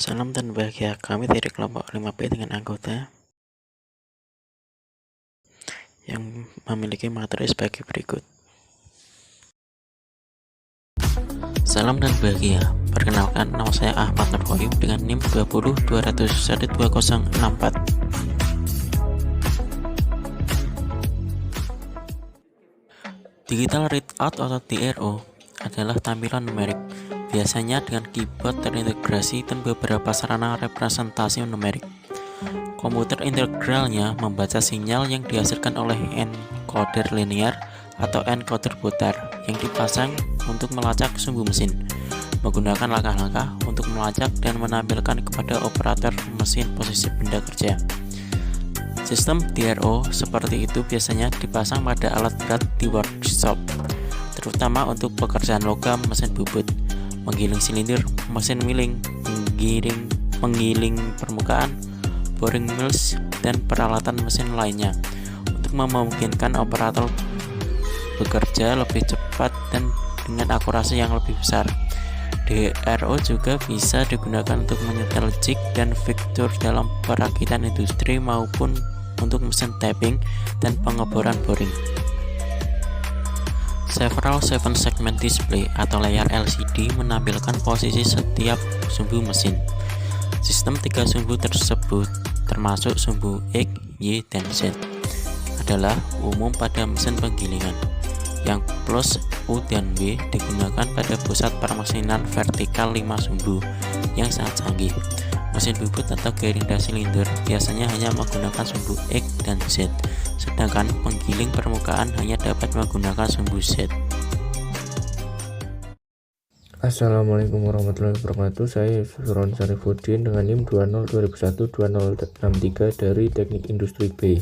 Salam dan bahagia, kami dari kelompok 5B dengan anggota yang memiliki materi sebagai berikut. Salam dan bahagia, perkenalkan nama saya Ahmad Nurholim dengan NIM 202064. Digital Readout atau DRO adalah tampilan numerik, biasanya dengan keyboard terintegrasi dan beberapa sarana representasi numerik. Komputer integralnya membaca sinyal yang dihasilkan oleh encoder linear atau encoder putar yang dipasang untuk melacak sumbu mesin, menggunakan langkah-langkah untuk melacak dan menampilkan kepada operator mesin posisi benda kerja. Sistem DRO seperti itu biasanya dipasang pada alat berat di workshop, terutama untuk pekerjaan logam, mesin bubut, menggiling silinder, mesin milling, menggiling permukaan, boring mills, dan peralatan mesin lainnya untuk memungkinkan operator bekerja lebih cepat dan dengan akurasi yang lebih besar. DRO juga bisa digunakan untuk menyetel jig dan fixture dalam perakitan industri maupun untuk mesin tapping dan pengeboran boring. Several 7 segment display atau layar LCD menampilkan posisi setiap sumbu mesin. Sistem 3 sumbu tersebut, termasuk sumbu X, Y, dan Z, adalah umum pada mesin penggilingan. Yang plus U dan W digunakan pada pusat permesinan vertikal 5 sumbu yang sangat canggih. Mesin bubut atau gerinda silinder biasanya hanya menggunakan sumbu X dan Z, sedangkan penggiling permukaan hanya dapat menggunakan sumbu Z. Assalamualaikum warahmatullahi wabarakatuh. Saya Suron Sarifudin dengan NIM 2020121063 dari Teknik Industri B.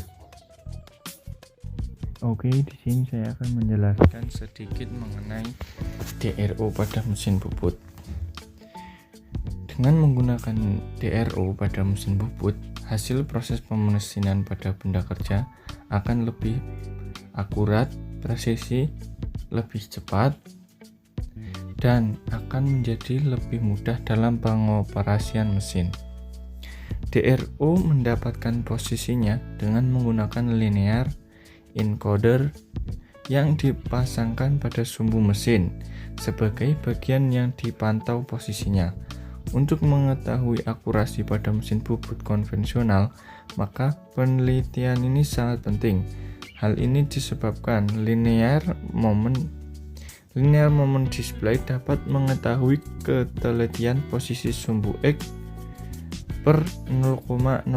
Oke, di sini saya akan menjelaskan sedikit mengenai DRO pada mesin bubut. Dengan menggunakan DRO pada mesin bubut, hasil proses pemesinan pada benda kerja akan lebih akurat, presisi, lebih cepat, dan akan menjadi lebih mudah dalam pengoperasian mesin. DRO mendapatkan posisinya dengan menggunakan linear encoder yang dipasangkan pada sumbu mesin sebagai bagian yang dipantau posisinya. Untuk mengetahui akurasi pada mesin bubut konvensional, maka penelitian ini sangat penting. Hal ini disebabkan linear moment display dapat mengetahui ketelitian posisi sumbu X per 0,04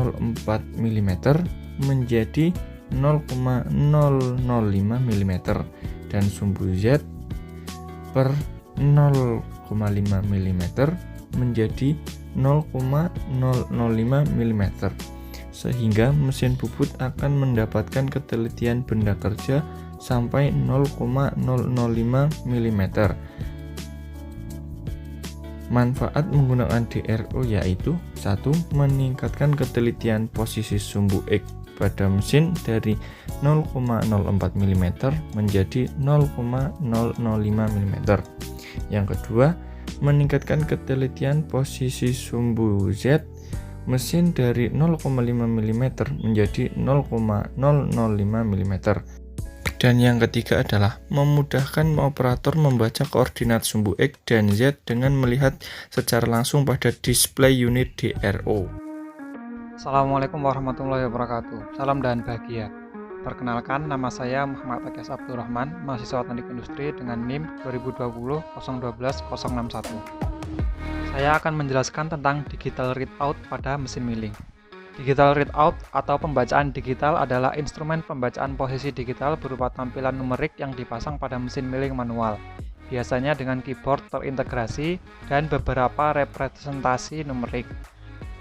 mm menjadi 0,005 mm dan sumbu Z per 0,5 mm menjadi 0,005 mm, sehingga mesin bubut akan mendapatkan ketelitian benda kerja sampai 0,005 mm. Manfaat menggunakan DRO yaitu 1. Meningkatkan ketelitian posisi sumbu X pada mesin dari 0,04 mm menjadi 0,005 mm. Yang kedua, meningkatkan ketelitian posisi sumbu Z mesin dari 0,5 mm menjadi 0,005 mm. Dan yang ketiga adalah memudahkan operator membaca koordinat sumbu X dan Z dengan melihat secara langsung pada display unit DRO. Assalamualaikum warahmatullahi wabarakatuh. Salam dan bahagia. Perkenalkan, nama saya Muhammad Akyas Abdurrahman, mahasiswa Teknik Industri dengan NIM 2020-012061. Saya akan menjelaskan tentang digital readout pada mesin milling. Digital readout atau pembacaan digital adalah instrumen pembacaan posisi digital berupa tampilan numerik yang dipasang pada mesin milling manual, biasanya dengan keyboard terintegrasi dan beberapa representasi numerik.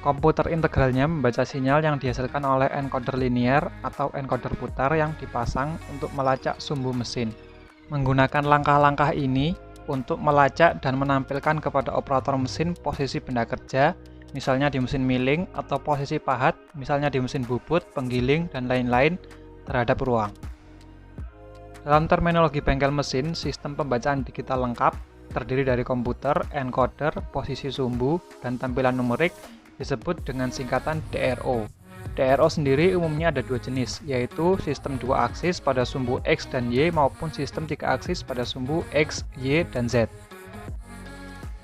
Komputer integralnya membaca sinyal yang dihasilkan oleh encoder linear atau encoder putar yang dipasang untuk melacak sumbu mesin. Menggunakan langkah-langkah ini untuk melacak dan menampilkan kepada operator mesin posisi benda kerja, misalnya di mesin milling, atau posisi pahat, misalnya di mesin bubut, penggiling, dan lain-lain terhadap ruang. Dalam terminologi bengkel mesin, sistem pembacaan digital lengkap terdiri dari komputer, encoder, posisi sumbu, dan tampilan numerik disebut dengan singkatan DRO. DRO sendiri umumnya ada dua jenis, yaitu sistem 2 aksis pada sumbu X dan Y maupun sistem 3 aksis pada sumbu X, Y, dan Z.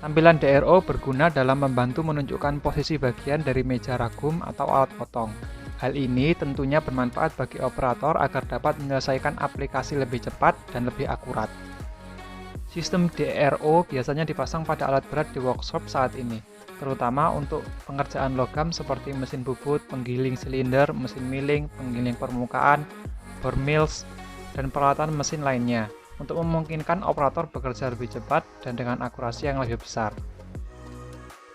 Tampilan DRO berguna dalam membantu menunjukkan posisi bagian dari meja ragum atau alat potong. Hal ini tentunya bermanfaat bagi operator agar dapat menyelesaikan aplikasi lebih cepat dan lebih akurat. Sistem DRO biasanya dipasang pada alat berat di workshop saat ini, terutama untuk pengerjaan logam seperti mesin bubut, penggiling silinder, mesin milling, penggiling permukaan, bore mills, dan peralatan mesin lainnya, untuk memungkinkan operator bekerja lebih cepat dan dengan akurasi yang lebih besar.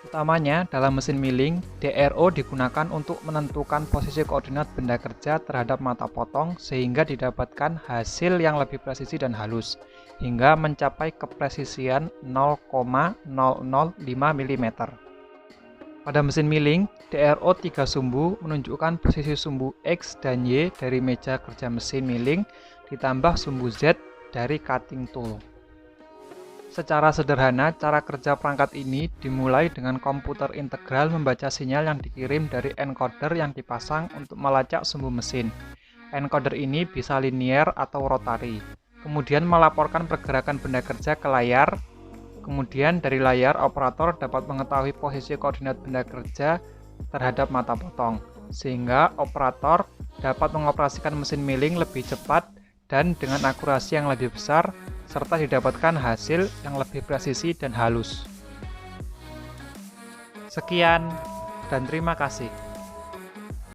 Utamanya, dalam mesin milling, DRO digunakan untuk menentukan posisi koordinat benda kerja terhadap mata potong sehingga didapatkan hasil yang lebih presisi dan halus, hingga mencapai kepresisian 0,005 mm. Pada mesin milling, DRO 3 sumbu menunjukkan posisi sumbu X dan Y dari meja kerja mesin milling ditambah sumbu Z dari cutting tool. Secara sederhana, cara kerja perangkat ini dimulai dengan komputer integral membaca sinyal yang dikirim dari encoder yang dipasang untuk melacak sumbu mesin. Encoder ini bisa linear atau rotari, kemudian melaporkan pergerakan benda kerja ke layar. Kemudian dari layar, operator dapat mengetahui posisi koordinat benda kerja terhadap mata potong, sehingga operator dapat mengoperasikan mesin milling lebih cepat dan dengan akurasi yang lebih besar, serta didapatkan hasil yang lebih presisi dan halus. Sekian, dan terima kasih.